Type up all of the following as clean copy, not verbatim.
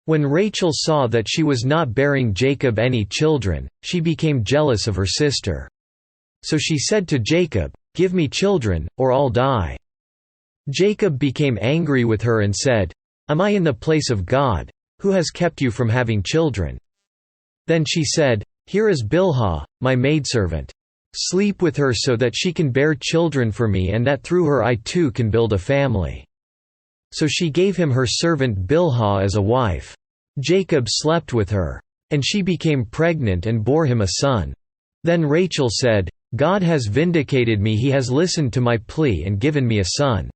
When Rachel saw that she was not bearing Jacob any children, she became jealous of her sister. So she said to Jacob, "Give me children, or I'll die." Jacob became angry with her and said, "Am I in the place of God, who has kept you from having children?" Then she said, "Here is Bilhah, my maidservant. Sleep with her so that she can bear children for me and that through her I too can build a family." So she gave him her servant Bilhah as a wife. Jacob slept with her. And she became pregnant and bore him a son. Then Rachel said, "God has vindicated me, he has listened to my plea and given me a son."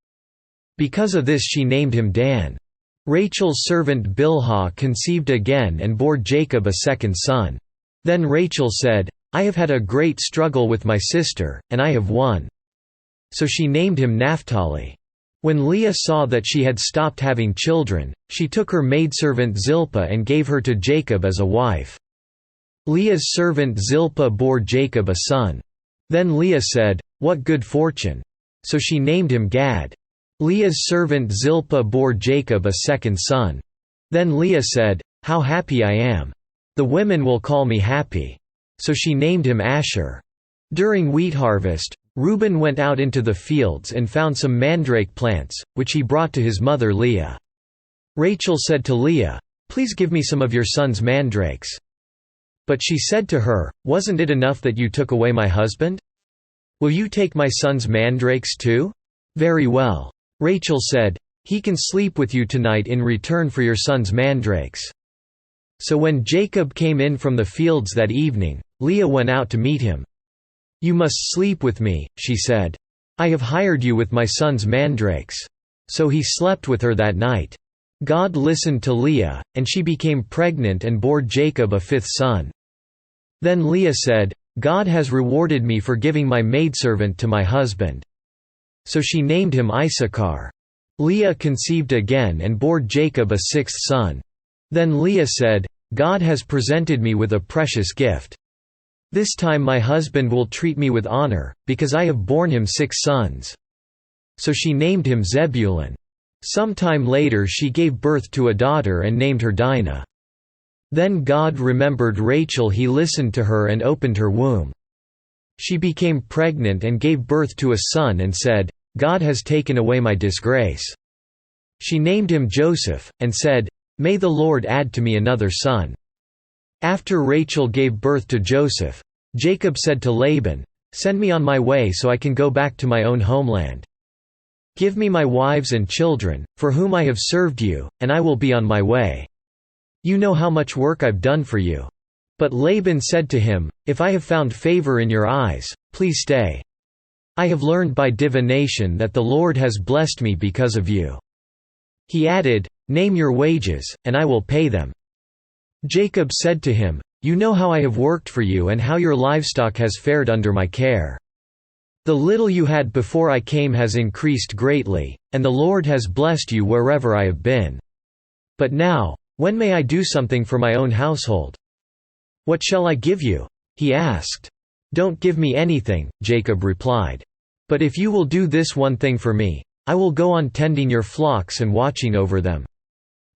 Because of this she named him Dan. Rachel's servant Bilhah conceived again and bore Jacob a second son. Then Rachel said, "I have had a great struggle with my sister, and I have won." So she named him Naphtali. When Leah saw that she had stopped having children, she took her maidservant Zilpah and gave her to Jacob as a wife. Leah's servant Zilpah bore Jacob a son. Then Leah said, "What good fortune!" So she named him Gad. Leah's servant Zilpah bore Jacob a second son. Then Leah said, "How happy I am! The women will call me happy." So she named him Asher. During wheat harvest, Reuben went out into the fields and found some mandrake plants, which he brought to his mother Leah. Rachel said to Leah, "Please give me some of your son's mandrakes." But she said to her, "Wasn't it enough that you took away my husband? Will you take my son's mandrakes too? Very well." Rachel said, "He can sleep with you tonight in return for your son's mandrakes." So when Jacob came in from the fields that evening, Leah went out to meet him. "You must sleep with me," she said. "I have hired you with my son's mandrakes." So he slept with her that night. God listened to Leah, and she became pregnant and bore Jacob a fifth son. Then Leah said, "God has rewarded me for giving my maidservant to my husband." So she named him Issachar. Leah conceived again and bore Jacob a sixth son. Then Leah said, "God has presented me with a precious gift. This time my husband will treat me with honor, because I have borne him 6 sons." So she named him Zebulun. Some time later she gave birth to a daughter and named her Dinah. Then God remembered Rachel, he listened to her and opened her womb. She became pregnant and gave birth to a son and said, "God has taken away my disgrace." She named him Joseph, and said, "May the Lord add to me another son." After Rachel gave birth to Joseph, Jacob said to Laban, "Send me on my way so I can go back to my own homeland. Give me my wives and children, for whom I have served you, and I will be on my way. You know how much work I've done for you." But Laban said to him, "If I have found favor in your eyes, please stay. I have learned by divination that the Lord has blessed me because of you." He added, "Name your wages, and I will pay them." Jacob said to him, "You know how I have worked for you and how your livestock has fared under my care. The little you had before I came has increased greatly, and the Lord has blessed you wherever I have been. But now, when may I do something for my own household?" "What shall I give you?" he asked. "Don't give me anything," Jacob replied. "But if you will do this one thing for me, I will go on tending your flocks and watching over them.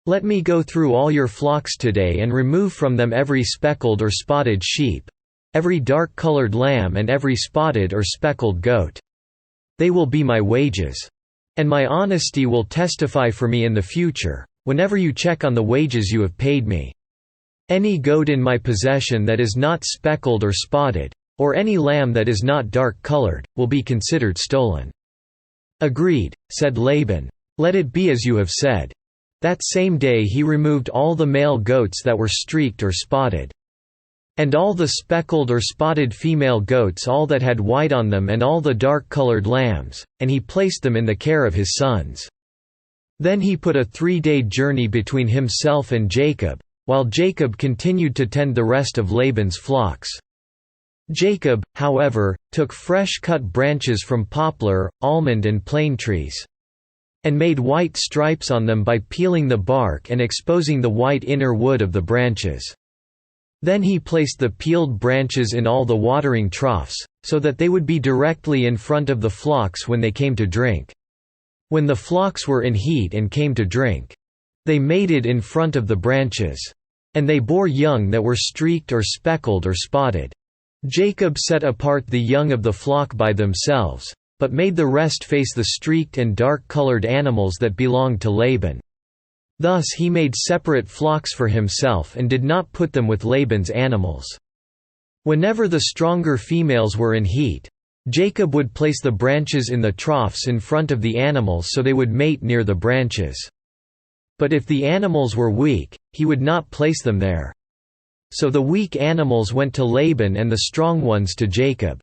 Let me go through all your flocks today and remove from them every speckled or spotted sheep, every dark-colored lamb and every spotted or speckled goat. They will be my wages. And my honesty will testify for me in the future, whenever you check on the wages you have paid me. Any goat in my possession that is not speckled or spotted, or any lamb that is not dark-colored, will be considered stolen." "Agreed," said Laban. "Let it be as you have said." That same day he removed all the male goats that were streaked or spotted. And all the speckled or spotted female goats, all that had white on them, and all the dark-colored lambs, and he placed them in the care of his sons. Then he put a 3-day journey between himself and Jacob, while Jacob continued to tend the rest of Laban's flocks. Jacob, however, took fresh-cut branches from poplar, almond and plane trees, and made white stripes on them by peeling the bark and exposing the white inner wood of the branches. Then he placed the peeled branches in all the watering troughs, so that they would be directly in front of the flocks when they came to drink. When the flocks were in heat and came to drink, They mated in front of the branches. And they bore young that were streaked or speckled or spotted. Jacob set apart the young of the flock by themselves, but made the rest face the streaked and dark-colored animals that belonged to Laban. Thus he made separate flocks for himself and did not put them with Laban's animals. Whenever the stronger females were in heat, Jacob would place the branches in the troughs in front of the animals so they would mate near the branches. But if the animals were weak, he would not place them there. So the weak animals went to Laban and the strong ones to Jacob.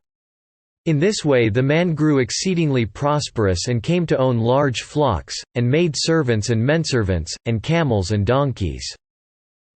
In this way the man grew exceedingly prosperous and came to own large flocks, and maid servants and menservants, and camels and donkeys.